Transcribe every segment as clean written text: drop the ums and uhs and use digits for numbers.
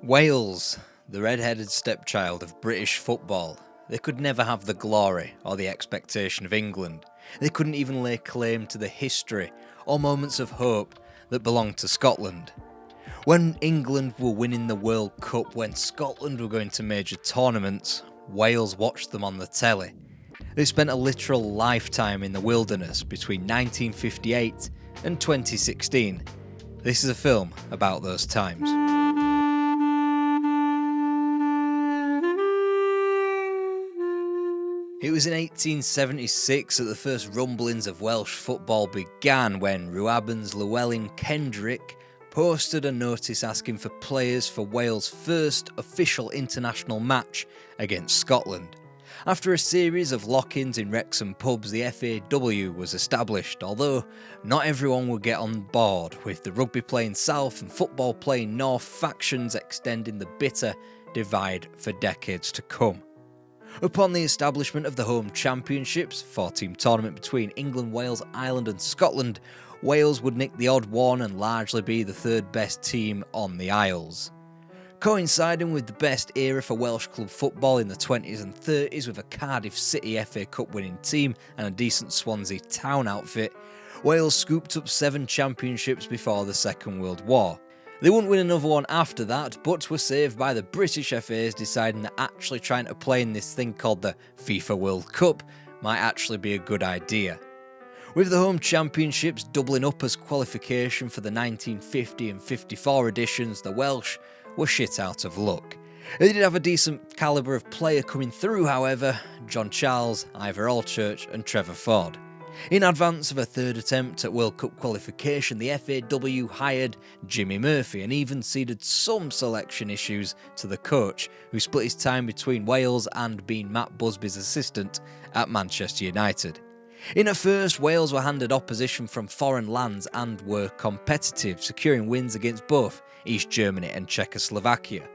Wales, the red-headed stepchild of British football. They could never have the glory or the expectation of England. They couldn't even lay claim to the history or moments of hope that belonged to Scotland. When England were winning the World Cup, when Scotland were going to major tournaments, Wales watched them on the telly. They spent a literal lifetime in the wilderness between 1958 and 2016. This is a film about those times. It was in 1876 that the first rumblings of Welsh football began when Rwabans Llewellyn Kendrick posted a notice asking for players for Wales' first official international match against Scotland. After a series of lock-ins in Wrexham pubs, the FAW was established, although not everyone would get on board, with the rugby playing south and football playing north factions extending the bitter divide for decades to come. Upon the establishment of the home championships, 4-team tournament between England, Wales, Ireland and Scotland, Wales would nick the odd one and largely be the third best team on the Isles. Coinciding with the best era for Welsh club football in the 20s and 30s, with a Cardiff City FA Cup winning team and a decent Swansea Town outfit, Wales scooped up 7 championships before the Second World War. They wouldn't win another one after that, but were saved by the British FAs deciding that actually trying to play in this thing called the FIFA World Cup might actually be a good idea. With the home championships doubling up as qualification for the 1950 and 54 editions, the Welsh were shit out of luck. They did have a decent calibre of player coming through, however: John Charles, Ivor Allchurch and Trevor Ford. In advance of a third attempt at World Cup qualification, the FAW hired Jimmy Murphy and even ceded some selection issues to the coach, who split his time between Wales and being Matt Busby's assistant at Manchester United. In at first, Wales were handed opposition from foreign lands and were competitive, securing wins against both East Germany and Czechoslovakia.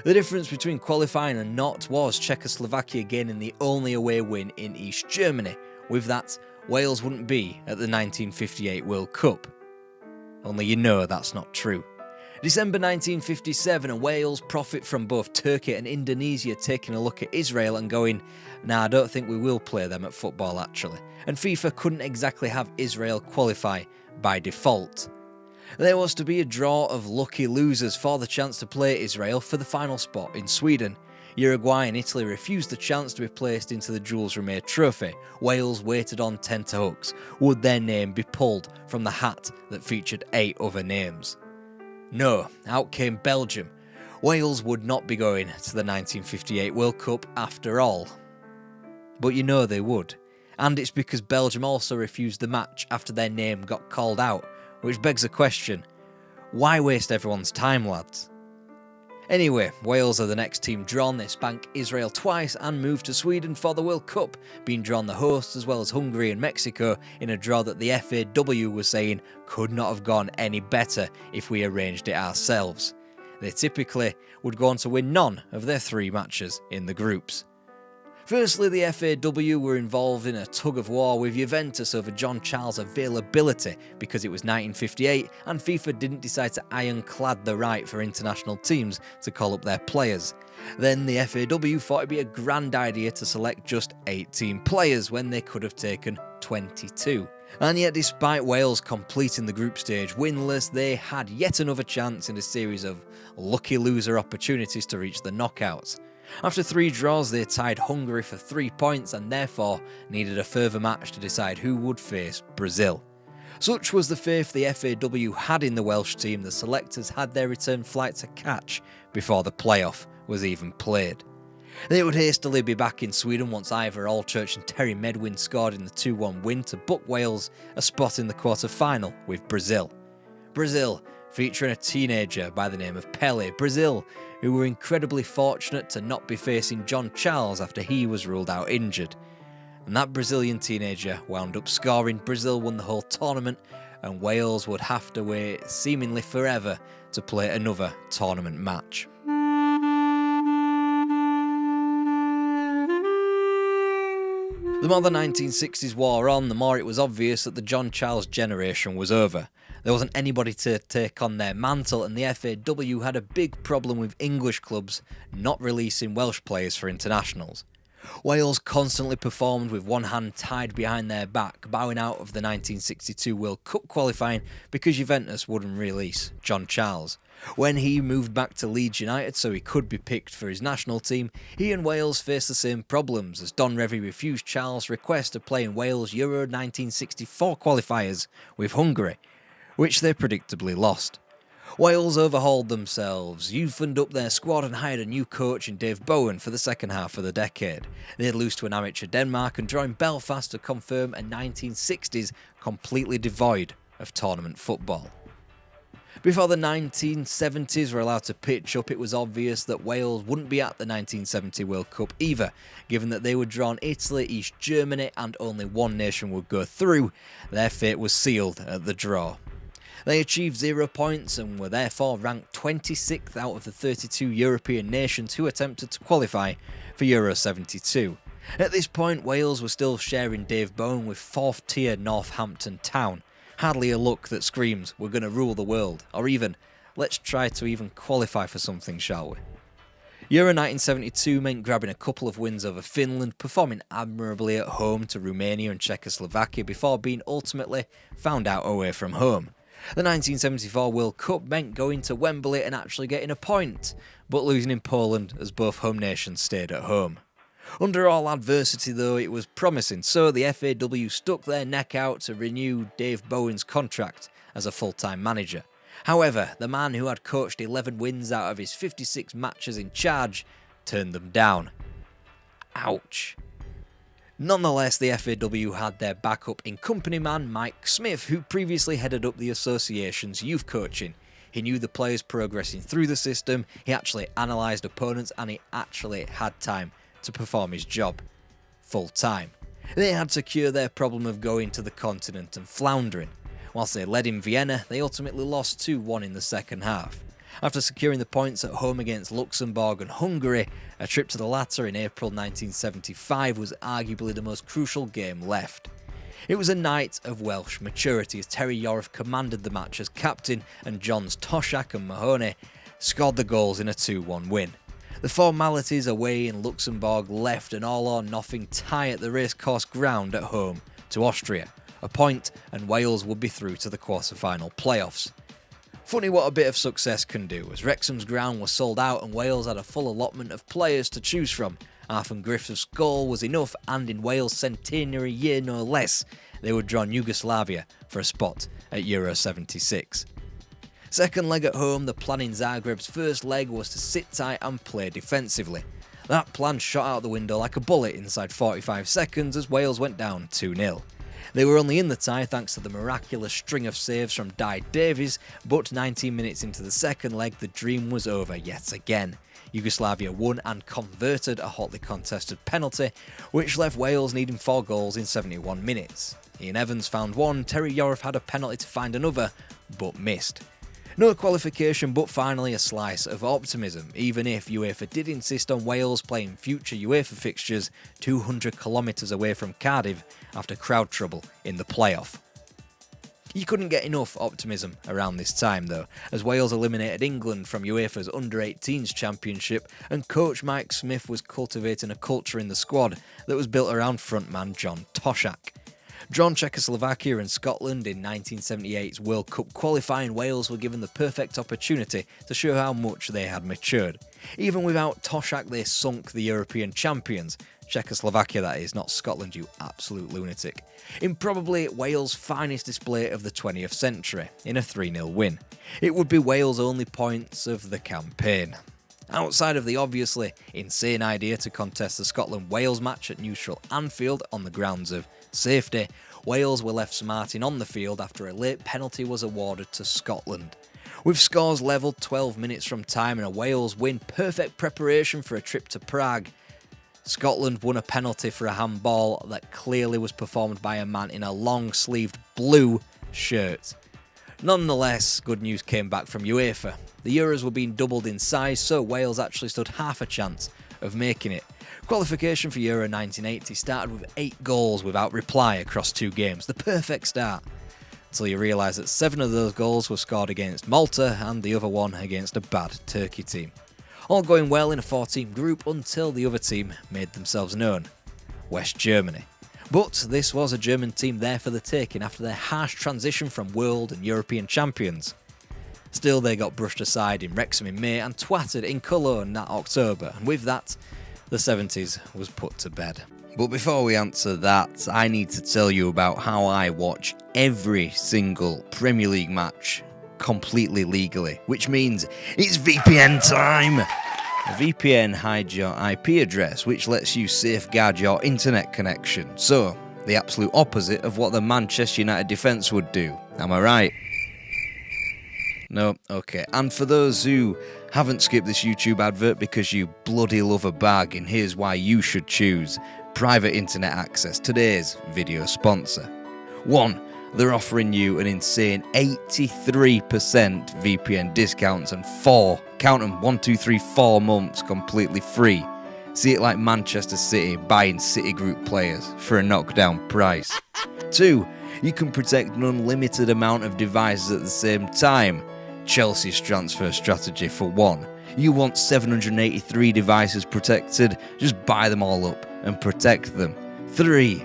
The difference between qualifying and not was Czechoslovakia gaining the only away win in East Germany. With that, Wales wouldn't be at the 1958 World Cup. Only you know that's not true. December 1957, and Wales profit from both Turkey and Indonesia taking a look at Israel and going, "Nah, I don't think we will play them at football actually." And FIFA couldn't exactly have Israel qualify by default. There was to be a draw of lucky losers for the chance to play Israel for the final spot in Sweden. Uruguay and Italy refused the chance to be placed into the Jules Rimet trophy. Wales waited on tenterhooks. Would their name be pulled from the hat that featured 8 other names? No, out came Belgium. Wales would not be going to the 1958 World Cup after all. But you know they would. And it's because Belgium also refused the match after their name got called out, which begs the question: why waste everyone's time, lads? Anyway, Wales are the next team drawn. They spank Israel twice and move to Sweden for the World Cup, being drawn the hosts as well as Hungary and Mexico in a draw that the FAW was saying could not have gone any better if we arranged it ourselves. They typically would go on to win none of their 3 matches in the groups. Firstly, the FAW were involved in a tug-of-war with Juventus over John Charles' availability because it was 1958 and FIFA didn't decide to ironclad the right for international teams to call up their players. Then the FAW thought it'd be a grand idea to select just 18 players when they could have taken 22. And yet, despite Wales completing the group stage winless, they had yet another chance in a series of lucky loser opportunities to reach the knockouts. After 3 draws, they tied Hungary for 3 points and therefore needed a further match to decide who would face Brazil. Such was the faith the FAW had in the Welsh team, the selectors had their return flight to catch before the playoff was even played. They would hastily be back in Sweden once Ivor Allchurch and Terry Medwin scored in the 2-1 win to book Wales a spot in the quarter-final with Brazil. Brazil, featuring a teenager by the name of Pelé. Brazil, who were incredibly fortunate to not be facing John Charles after he was ruled out injured. And that Brazilian teenager wound up scoring. Brazil won the whole tournament, and Wales would have to wait seemingly forever to play another tournament match. The more the 1960s wore on, the more it was obvious that the John Charles generation was over. There wasn't anybody to take on their mantle, and the FAW had a big problem with English clubs not releasing Welsh players for internationals. Wales constantly performed with one hand tied behind their back, bowing out of the 1962 World Cup qualifying because Juventus wouldn't release John Charles. When he moved back to Leeds United so he could be picked for his national team, he and Wales faced the same problems as Don Revie refused Charles' request to play in Wales' Euro 1964 qualifiers with Hungary, which they predictably lost. Wales overhauled themselves, youthened up their squad and hired a new coach in Dave Bowen for the second half of the decade. They'd lose to an amateur Denmark and join Belfast to confirm a 1960s completely devoid of tournament football. Before the 1970s were allowed to pitch up, it was obvious that Wales wouldn't be at the 1970 World Cup either, given that they were drawn Italy, East Germany and only one nation would go through. Their fate was sealed at the draw. They achieved 0 points and were therefore ranked 26th out of the 32 European nations who attempted to qualify for Euro 72. At this point, Wales were still sharing Dave Bowen with 4th tier Northampton Town. Hardly a look that screams, we're going to rule the world, or even, let's try to even qualify for something, shall we? Euro 1972 meant grabbing a couple of wins over Finland, performing admirably at home to Romania and Czechoslovakia before being ultimately found out away from home. The 1974 World Cup meant going to Wembley and actually getting a point, but losing in Poland as both home nations stayed at home. Under all adversity though, it was promising, so the FAW stuck their neck out to renew Dave Bowen's contract as a full-time manager. However, the man who had coached 11 wins out of his 56 matches in charge turned them down. Ouch. Nonetheless, the FAW had their backup in company man Mike Smith, who previously headed up the association's youth coaching. He knew the players progressing through the system, he actually analysed opponents, and he actually had time to perform his job full time. They had to cure their problem of going to the continent and floundering. Whilst they led in Vienna, they ultimately lost 2-1 in the second half. After securing the points at home against Luxembourg and Hungary, a trip to the latter in April 1975 was arguably the most crucial game left. It was a night of Welsh maturity as Terry Yorath commanded the match as captain and Johns Toshak and Mahoney scored the goals in a 2-1 win. The formalities away in Luxembourg left an all-or-nothing tie at the racecourse ground at home to Austria. A point and Wales would be through to the quarter-final playoffs. Funny what a bit of success can do, as Wrexham's ground was sold out and Wales had a full allotment of players to choose from. Arthur Griffith's goal was enough, and in Wales' centenary year no less, they would draw Yugoslavia for a spot at Euro 76. Second leg at home, the plan in Zagreb's first leg was to sit tight and play defensively. That plan shot out the window like a bullet inside 45 seconds as Wales went down 2-0. They were only in the tie thanks to the miraculous string of saves from Di Davies, but 19 minutes into the second leg the dream was over yet again. Yugoslavia won and converted a hotly contested penalty, which left Wales needing 4 goals in 71 minutes. Ian Evans found one, Terry Yorath had a penalty to find another, but missed. No qualification, but finally a slice of optimism, even if UEFA did insist on Wales playing future UEFA fixtures 200 kilometres away from Cardiff after crowd trouble in the playoff. You couldn't get enough optimism around this time though, as Wales eliminated England from UEFA's Under-18s Championship, and coach Mike Smith was cultivating a culture in the squad that was built around frontman John Toshak. Drawn Czechoslovakia and Scotland in 1978's World Cup qualifying, Wales were given the perfect opportunity to show how much they had matured. Even without Toshak, they sunk the European champions. Czechoslovakia, that is, not Scotland, you absolute lunatic. In probably Wales' finest display of the 20th century, in a 3-0 win. It would be Wales' only points of the campaign. Outside of the obviously insane idea to contest the Scotland-Wales match at neutral Anfield on the grounds of safety, Wales were left smarting on the field after a late penalty was awarded to Scotland. With scores levelled 12 minutes from time and a Wales win perfect preparation for a trip to Prague, Scotland won a penalty for a handball that clearly was performed by a man in a long-sleeved blue shirt. Nonetheless, good news came back from UEFA. The Euros were being doubled in size, so Wales actually stood half a chance of making it. Qualification for Euro 1980 started with 8 goals without reply across 2 games, the perfect start. Until you realise that 7 of those goals were scored against Malta and the other one against a bad Turkey team. All going well in a 4-team group until the other team made themselves known, West Germany. But this was a German team there for the taking after their harsh transition from world and European champions. Still, they got brushed aside in Wrexham in May and twatted in Cologne that October, and with that, the 70s was put to bed. But before we answer that, I need to tell you about how I watch every single Premier League match completely legally, which means it's VPN time! A VPN hides your IP address, which lets you safeguard your internet connection. So, the absolute opposite of what the Manchester United defence would do. Am I right? No? Okay. And for those who haven't skipped this YouTube advert because you bloody love a bargain, here's why you should choose private internet access, today's video sponsor. 1. They're offering you an insane 83% VPN discounts and 4, count them, 1, 2, 3, 4 months completely free. See it like Manchester City buying Citigroup players for a knockdown price. 2. You can protect an unlimited amount of devices at the same time. Chelsea's transfer strategy for 1. You want 783 devices protected, just buy them all up and protect them. 3.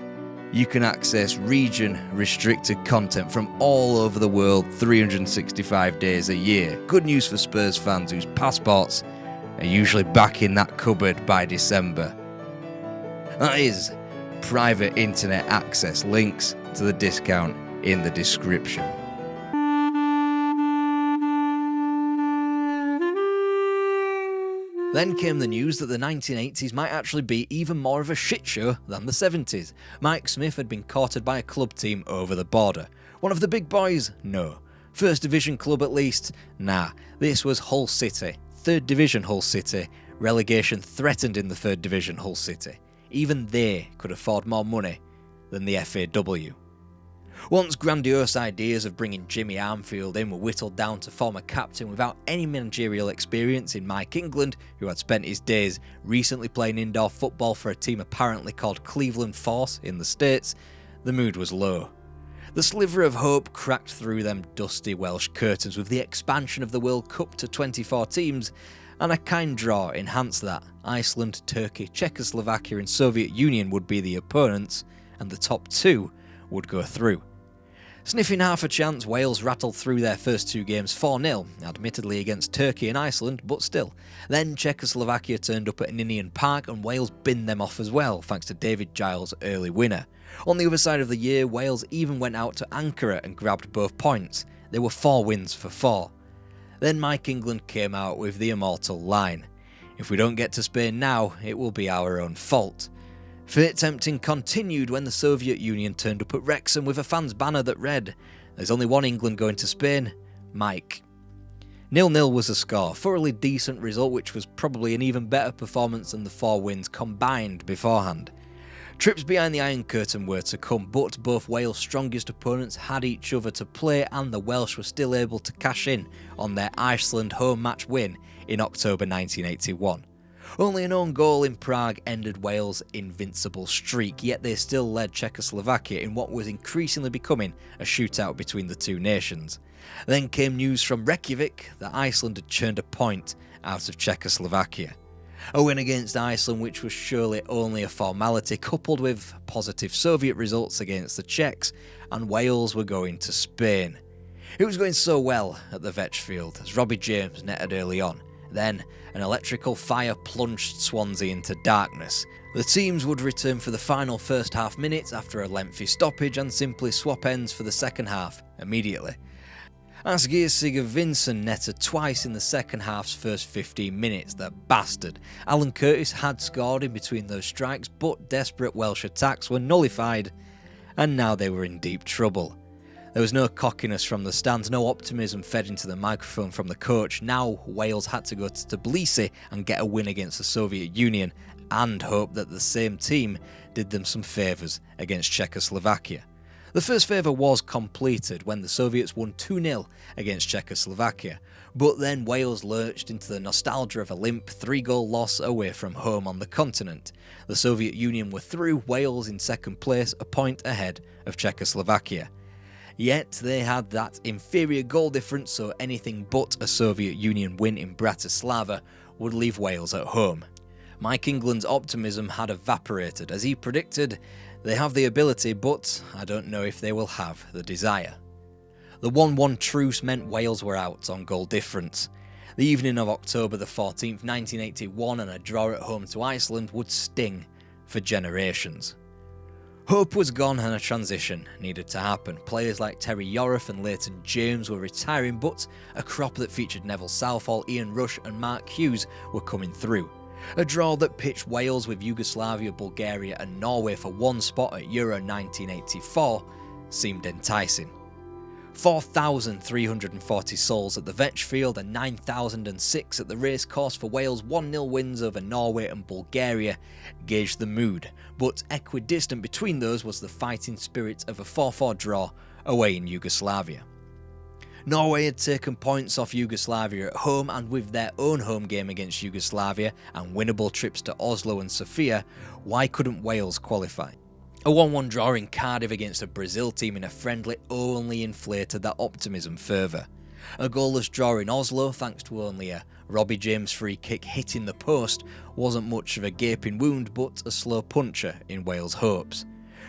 You can access region-restricted content from all over the world 365 days a year. Good news for Spurs fans whose passports are usually back in that cupboard by December. That is private internet access. Links to the discount in the description. Then came the news that the 1980s might actually be even more of a shit show than the 70s. Mike Smith had been courted by a club team over the border. One of the big boys? No. First division club at least? Nah. This was Hull City. 3rd division Hull City. Relegation threatened in the 3rd division Hull City. Even they could afford more money than the FAW. Once grandiose ideas of bringing Jimmy Armfield in were whittled down to former captain without any managerial experience in Mike England, who had spent his days recently playing indoor football for a team apparently called Cleveland Force in the States, the mood was low. The sliver of hope cracked through them dusty Welsh curtains with the expansion of the World Cup to 24 teams, and a kind draw enhanced that. Iceland, Turkey, Czechoslovakia and Soviet Union would be the opponents, and the top 2 would go through. Sniffing half a chance, Wales rattled through their first 2 games 4-0, admittedly against Turkey and Iceland, but still. Then Czechoslovakia turned up at Ninian Park and Wales binned them off as well, thanks to David Giles' early winner. On the other side of the year, Wales even went out to Ankara and grabbed both points. There were 4 wins for 4. Then Mike England came out with the immortal line: "If we don't get to Spain now, it will be our own fault." Fate tempting continued when the Soviet Union turned up at Wrexham with a fan's banner that read, "There's only one England going to Spain, Mike." 0-0 was the score, thoroughly decent result which was probably an even better performance than the 4 wins combined beforehand. Trips behind the Iron Curtain were to come, but both Wales' strongest opponents had each other to play and the Welsh were still able to cash in on their Iceland home match win in October 1981. Only an own goal in Prague ended Wales' invincible streak, yet they still led Czechoslovakia in what was increasingly becoming a shootout between the 2 nations. Then came news from Reykjavik that Iceland had churned a point out of Czechoslovakia. A win against Iceland which was surely only a formality, coupled with positive Soviet results against the Czechs, and Wales were going to Spain. It was going so well at the Vetch Field as Robbie James netted early on. Then, an electrical fire plunged Swansea into darkness. The teams would return for the final first half minutes after a lengthy stoppage and simply swap ends for the second half immediately. Asgeir Sigurvinsson netted twice in the second half's first 15 minutes, that bastard. Alan Curtis had scored in between those strikes, but desperate Welsh attacks were nullified, and now they were in deep trouble. There was no cockiness from the stands, no optimism fed into the microphone from the coach. Now Wales had to go to Tbilisi and get a win against the Soviet Union and hope that the same team did them some favours against Czechoslovakia. The first favour was completed when the Soviets won 2-0 against Czechoslovakia, but then Wales lurched into the nostalgia of a limp 3-goal loss away from home on the continent. The Soviet Union were through, Wales in second place, a point ahead of Czechoslovakia. Yet they had that inferior goal difference, so anything but a Soviet Union win in Bratislava would leave Wales at home. Mike England's optimism had evaporated. As he predicted, they have the ability, but I don't know if they will have the desire. The 1-1 truce meant Wales were out on goal difference. The evening of October the 14th, 1981, and a draw at home to Iceland would sting for generations. Hope was gone and a transition needed to happen. Players like Terry Yorath and Leighton James were retiring, but a crop that featured Neville Southall, Ian Rush and Mark Hughes were coming through. A draw that pitched Wales with Yugoslavia, Bulgaria and Norway for one spot at Euro 1984 seemed enticing. 4,340 souls at the Vetch Field and 9,006 at the racecourse for Wales' 1-0 wins over Norway and Bulgaria gauged the mood, but equidistant between those was the fighting spirit of a 4-4 draw away in Yugoslavia. Norway had taken points off Yugoslavia at home, and with their own home game against Yugoslavia and winnable trips to Oslo and Sofia, why couldn't Wales qualify? A 1-1 draw in Cardiff against a Brazil team in a friendly only inflated that optimism further. A goalless draw in Oslo, thanks to only a Robbie James free kick hitting the post, wasn't much of a gaping wound but a slow puncher in Wales' hopes.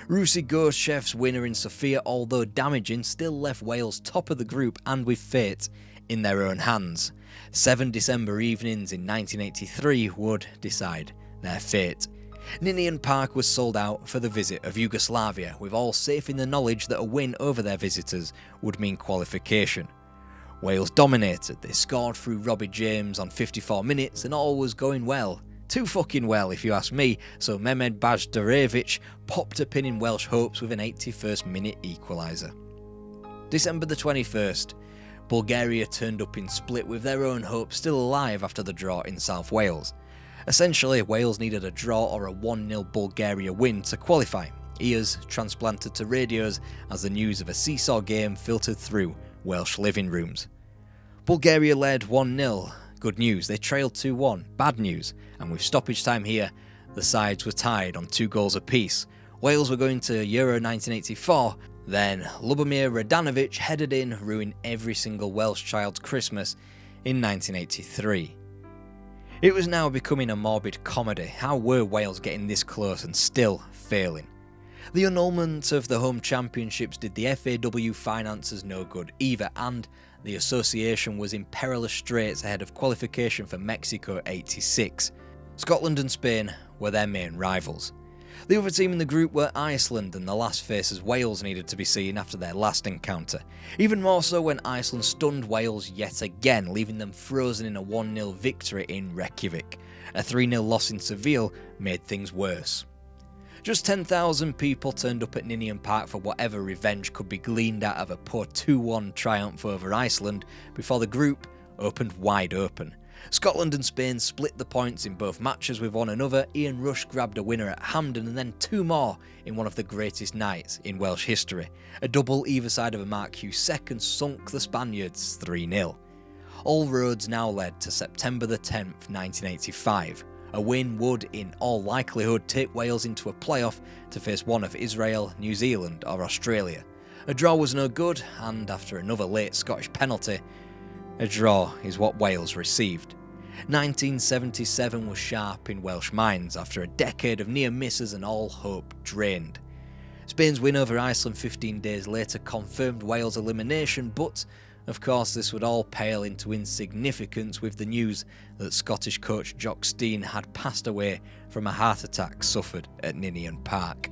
Rusi Gorshev's winner in Sofia, although damaging, still left Wales top of the group and with fate in their own hands. 7 December evenings in 1983 would decide their fate. Ninian Park was sold out for the visit of Yugoslavia, with all safe in the knowledge that a win over their visitors would mean qualification. Wales dominated. They scored through Robbie James on 54 minutes and all was going well. Too fucking well if you ask me, so Mehmed Bajdarevic popped a pin in Welsh hopes with an 81st minute equaliser. December the 21st, Bulgaria turned up in Split with their own hopes still alive after the draw in South Wales. Essentially, Wales needed a draw or a 1-0 Bulgaria win to qualify. Ears transplanted to radios as the news of a seesaw game filtered through Welsh living rooms. Bulgaria led 1-0. Good news, they trailed 2-1. Bad news, and with stoppage time here, the sides were tied on 2 goals apiece. Wales were going to Euro 1984, then Lubomir Radanovic headed in, ruining every single Welsh child's Christmas in 1983. It was now becoming a morbid comedy. How were Wales getting this close and still failing? The annulment of the home championships did the FAW finances no good either, and the association was in perilous straits ahead of qualification for Mexico '86. Scotland and Spain were their main rivals. The other team in the group were Iceland, and the last faces Wales needed to be seen after their last encounter. Even more so when Iceland stunned Wales yet again, leaving them frozen in a 1-0 victory in Reykjavik. A 3-0 loss in Seville made things worse. Just 10,000 people turned up at Ninian Park for whatever revenge could be gleaned out of a poor 2-1 triumph over Iceland before the group opened wide open. Scotland and Spain split the points in both matches with one another. Ian Rush grabbed a winner at Hampden and then 2 more in one of the greatest nights in Welsh history. A double either side of a Mark Hughes second sunk the Spaniards 3-0. All roads now led to September the 10th, 1985. A win would, in all likelihood, take Wales into a playoff to face one of Israel, New Zealand or Australia. A draw was no good, and after another late Scottish penalty, a draw is what Wales received. 1977 was sharp in Welsh minds after a decade of near misses and all hope drained. Spain's win over Iceland 15 days later confirmed Wales' elimination, but of course this would all pale into insignificance with the news that Scottish coach Jock Stein had passed away from a heart attack suffered at Ninian Park.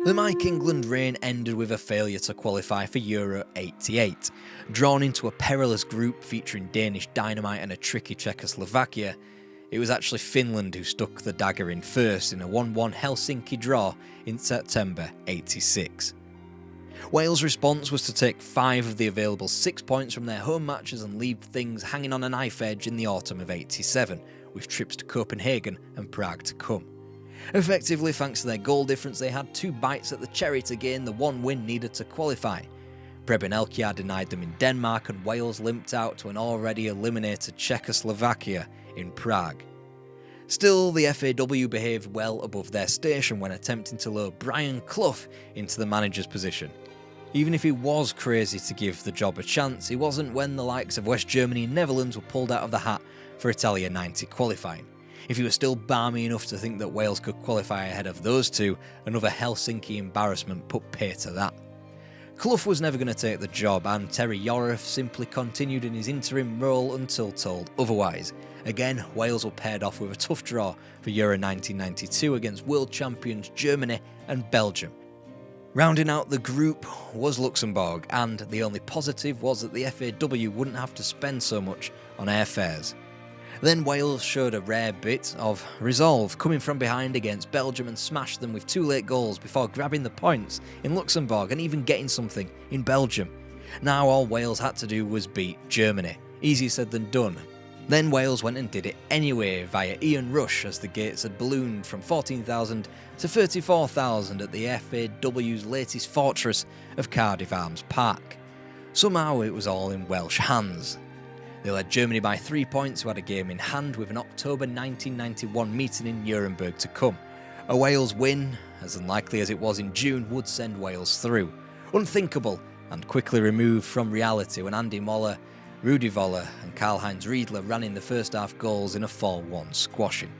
The Mike England reign ended with a failure to qualify for Euro 88. Drawn into a perilous group featuring Danish dynamite and a tricky Czechoslovakia, it was actually Finland who stuck the dagger in first in a 1-1 Helsinki draw in September '86. Wales' response was to take 5 of the available 6 points from their home matches and leave things hanging on a knife edge in the autumn of '87, with trips to Copenhagen and Prague to come. Effectively, thanks to their goal difference, they had 2 bites at the cherry to gain the 1 win needed to qualify. Preben Elkjær denied them in Denmark, and Wales limped out to an already eliminated Czechoslovakia in Prague. Still, the FAW behaved well above their station when attempting to lure Brian Clough into the manager's position. Even if he was crazy to give the job a chance, he wasn't when the likes of West Germany and Netherlands were pulled out of the hat for Italia 90 qualifying. If he was still balmy enough to think that Wales could qualify ahead of those two, another Helsinki embarrassment put pay to that. Clough was never going to take the job, and Terry Yorath simply continued in his interim role until told otherwise. Again, Wales were paired off with a tough draw for Euro 1992 against world champions Germany and Belgium. Rounding out the group was Luxembourg, and the only positive was that the FAW wouldn't have to spend so much on airfares. Then Wales showed a rare bit of resolve, coming from behind against Belgium and smashed them with 2 late goals before grabbing the points in Luxembourg and even getting something in Belgium. Now all Wales had to do was beat Germany. Easier said than done. Then Wales went and did it anyway via Ian Rush, as the gates had ballooned from 14,000 to 34,000 at the FAW's latest fortress of Cardiff Arms Park. Somehow it was all in Welsh hands. They led Germany by 3 points, who had a game in hand with an October 1991 meeting in Nuremberg to come. A Wales win, as unlikely as it was in June, would send Wales through. Unthinkable and quickly removed from reality when Andy Moller, Rudi Voller and Karl-Heinz Riedler ran in the first half goals in a 4-1 squashing.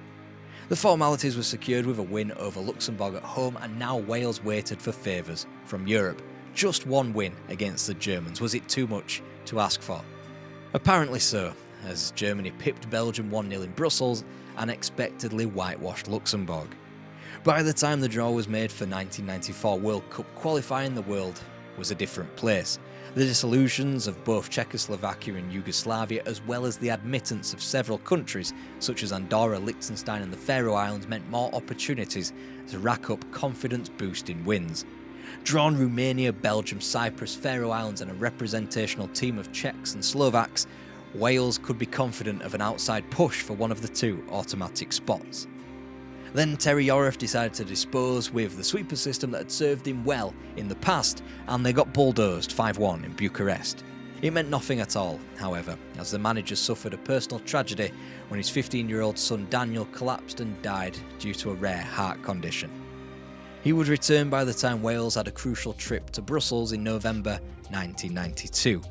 The formalities were secured with a win over Luxembourg at home, and now Wales waited for favours from Europe. Just 1 win against the Germans. Was it too much to ask for? Apparently so, as Germany pipped Belgium 1-0 in Brussels and unexpectedly whitewashed Luxembourg. By the time the draw was made for 1994 World Cup qualifying, the world was a different place. The dissolutions of both Czechoslovakia and Yugoslavia, as well as the admittance of several countries such as Andorra, Liechtenstein and the Faroe Islands, meant more opportunities to rack up confidence-boosting wins. Drawn Romania, Belgium, Cyprus, Faroe Islands and a representational team of Czechs and Slovaks, Wales could be confident of an outside push for one of the 2 automatic spots. Then Terry Yorath decided to dispose with the sweeper system that had served him well in the past, and they got bulldozed 5-1 in Bucharest. It meant nothing at all, however, as the manager suffered a personal tragedy when his 15-year-old son Daniel collapsed and died due to a rare heart condition. He would return by the time Wales had a crucial trip to Brussels in November 1992.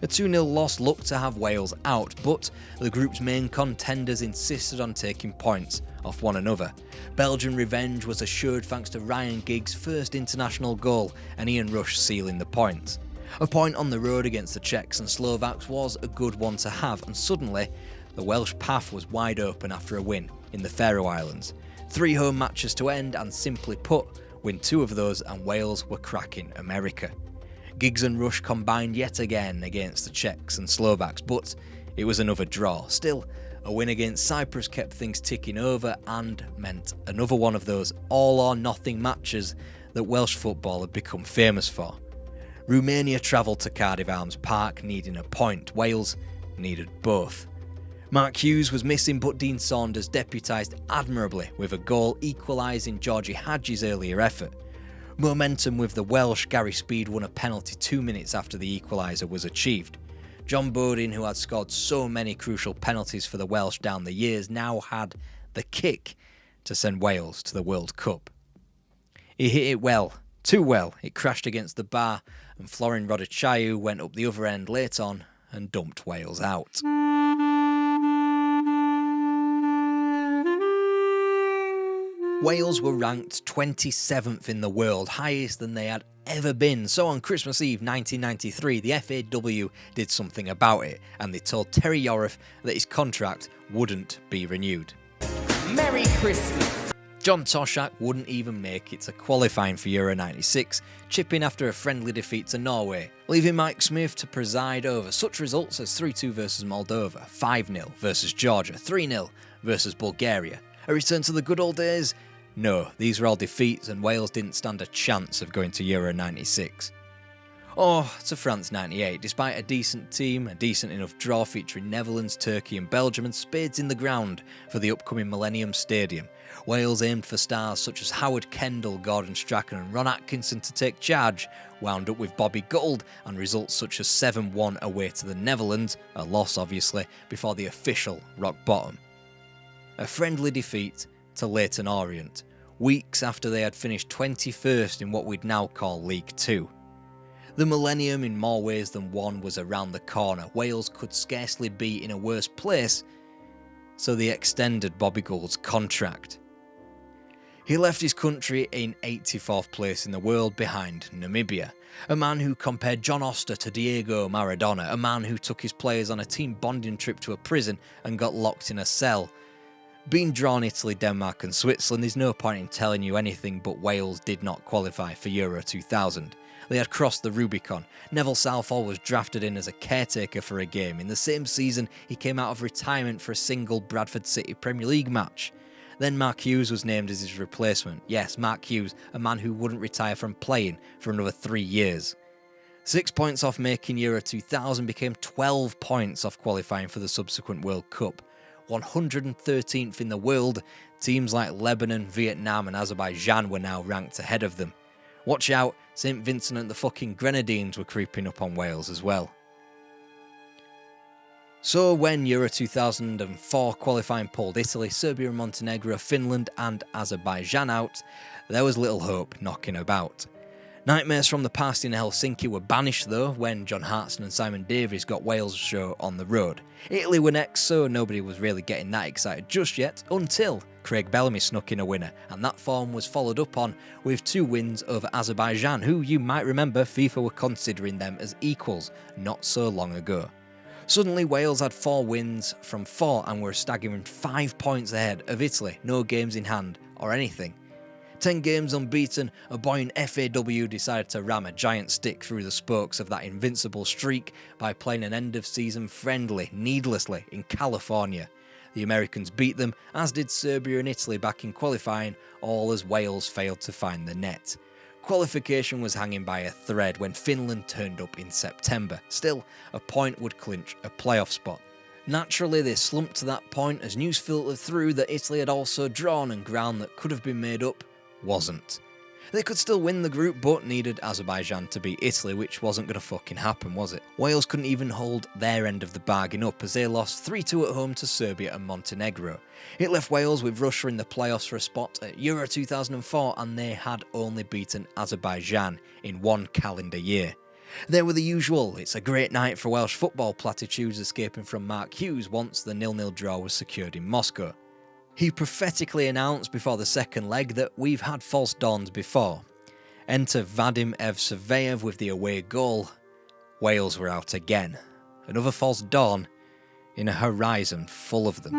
A 2-0 loss looked to have Wales out, but the group's main contenders insisted on taking points off one another. Belgian revenge was assured thanks to Ryan Giggs' first international goal and Ian Rush sealing the points. A point on the road against the Czechs and Slovaks was a good one to have, and suddenly the Welsh path was wide open after a win in the Faroe Islands. 3 home matches to end, and simply put, win 2 of those and Wales were cracking America. Giggs and Rush combined yet again against the Czechs and Slovaks, but it was another draw. Still, a win against Cyprus kept things ticking over and meant another one of those all-or-nothing matches that Welsh football had become famous for. Romania travelled to Cardiff Arms Park needing a point. Wales needed both. Mark Hughes was missing, but Dean Saunders deputised admirably with a goal equalising Georgie Hadji's earlier effort. Momentum with the Welsh, Gary Speed won a penalty 2 minutes after the equaliser was achieved. John Bodin, who had scored so many crucial penalties for the Welsh down the years, now had the kick to send Wales to the World Cup. He hit it well, too well. It crashed against the bar, and Florin Rodicayu went up the other end late on and dumped Wales out. Wales were ranked 27th in the world, highest than they had ever been. So on Christmas Eve 1993, the FAW did something about it, and they told Terry Yorath that his contract wouldn't be renewed. Merry Christmas! John Toshak wouldn't even make it to qualifying for Euro 96, chipping after a friendly defeat to Norway, leaving Mike Smith to preside over such results as 3-2 versus Moldova, 5-0 versus Georgia, 3-0 versus Bulgaria. A return to the good old days? No, these were all defeats and Wales didn't stand a chance of going to Euro 96. Or to France 98, despite a decent team, a decent enough draw featuring Netherlands, Turkey and Belgium and spades in the ground for the upcoming Millennium Stadium. Wales aimed for stars such as Howard Kendall, Gordon Strachan and Ron Atkinson to take charge, wound up with Bobby Gould and results such as 7-1 away to the Netherlands, a loss obviously, before the official rock bottom. A friendly defeat to Leyton Orient, weeks after they had finished 21st in what we'd now call League Two. The millennium in more ways than one was around the corner. Wales could scarcely be in a worse place, so they extended Bobby Gould's contract. He left his country in 84th place in the world behind Namibia, a man who compared John Oster to Diego Maradona, a man who took his players on a team bonding trip to a prison and got locked in a cell. Being drawn Italy, Denmark and Switzerland, there's no point in telling you anything, but Wales did not qualify for Euro 2000. They had crossed the Rubicon. Neville Southall was drafted in as a caretaker for a game. In the same season, he came out of retirement for a single Bradford City Premier League match. Then Mark Hughes was named as his replacement. Yes, Mark Hughes, a man who wouldn't retire from playing for another 3 years. 6 points off making Euro 2000 became 12 points off qualifying for the subsequent World Cup. 113th in the world, teams like Lebanon, Vietnam and Azerbaijan were now ranked ahead of them. Watch out, St Vincent and the fucking Grenadines were creeping up on Wales as well. So when Euro 2004 qualifying pulled Italy, Serbia and Montenegro, Finland and Azerbaijan out, there was little hope knocking about. Nightmares from the past in Helsinki were banished though when John Hartson and Simon Davies got Wales' show on the road. Italy were next, so nobody was really getting that excited just yet until Craig Bellamy snuck in a winner, and that form was followed up on with 2 wins over Azerbaijan, who you might remember FIFA were considering them as equals not so long ago. Suddenly Wales had 4 wins from 4 and were a staggering 5 points ahead of Italy, no games in hand or anything. 10 games unbeaten, a boy in FAW decided to ram a giant stick through the spokes of that invincible streak by playing an end-of-season friendly needlessly in California. The Americans beat them, as did Serbia and Italy back in qualifying, all as Wales failed to find the net. Qualification was hanging by a thread when Finland turned up in September. Still, a point would clinch a playoff spot. Naturally, they slumped to that point as news filtered through that Italy had also drawn and ground that could have been made up wasn't. They could still win the group but needed Azerbaijan to beat Italy, which wasn't going to fucking happen, was it? Wales couldn't even hold their end of the bargain up as they lost 3-2 at home to Serbia and Montenegro. It left Wales with Russia in the playoffs for a spot at Euro 2004 and they had only beaten Azerbaijan in 1 calendar year. There were the usual, it's a great night for Welsh football platitudes escaping from Mark Hughes once the 0-0 draw was secured in Moscow. He prophetically announced before the second leg that we've had false dawns before. Enter Vadim Evseveyev with the away goal. Wales were out again. Another false dawn in a horizon full of them.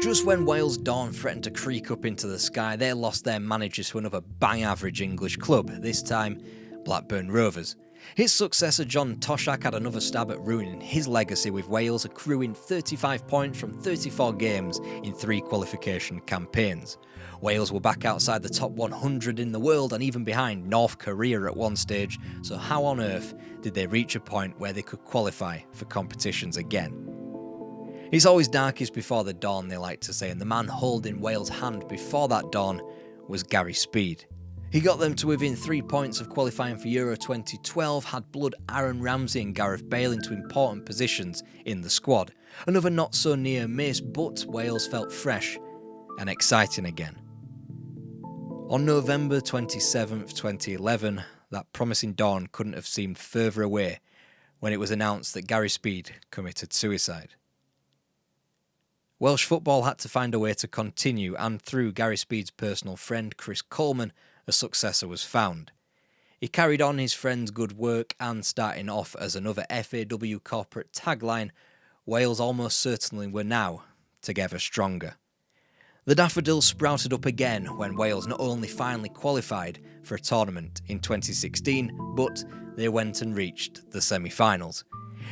Just when Wales' dawn threatened to creak up into the sky, they lost their managers to another bang-average English club, this time Blackburn Rovers. His successor John Toshak had another stab at ruining his legacy, with Wales accruing 35 points from 34 games in 3 qualification campaigns. Wales were back outside the top 100 in the world and even behind North Korea at one stage, so how on earth did they reach a point where they could qualify for competitions again? It's always darkest before the dawn, they like to say, and the man holding Wales' hand before that dawn was Gary Speed. He got them to within 3 points of qualifying for Euro 2012, had blood Aaron Ramsey and Gareth Bale into important positions in the squad. Another not so near miss, but Wales felt fresh and exciting again. On November 27th, 2011, that promising dawn couldn't have seemed further away when it was announced that Gary Speed committed suicide. Welsh football had to find a way to continue, and through Gary Speed's personal friend Chris Coleman, a successor was found. He carried on his friend's good work and, starting off as another FAW corporate tagline, Wales almost certainly were now together stronger. The daffodils sprouted up again when Wales not only finally qualified for a tournament in 2016, but they went and reached the semi-finals.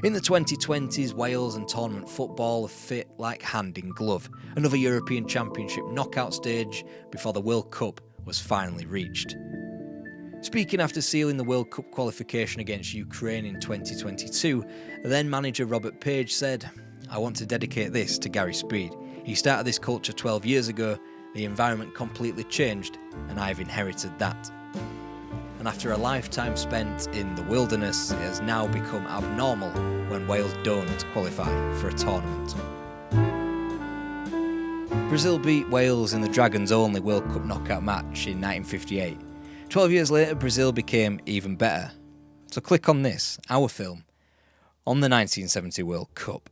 In the 2020s, Wales and tournament football fit like hand in glove. Another European Championship knockout stage before the World Cup was finally reached. Speaking after sealing the World Cup qualification against Ukraine in 2022, then manager Robert Page said, "I want to dedicate this to Gary Speed. He started this culture 12 years ago, the environment completely changed, and I've inherited that." And after a lifetime spent in the wilderness, it has now become abnormal when Wales don't qualify for a tournament. Brazil beat Wales in the Dragons-only World Cup knockout match in 1958. 12 years later, Brazil became even better. So click on this, our film, on the 1970 World Cup.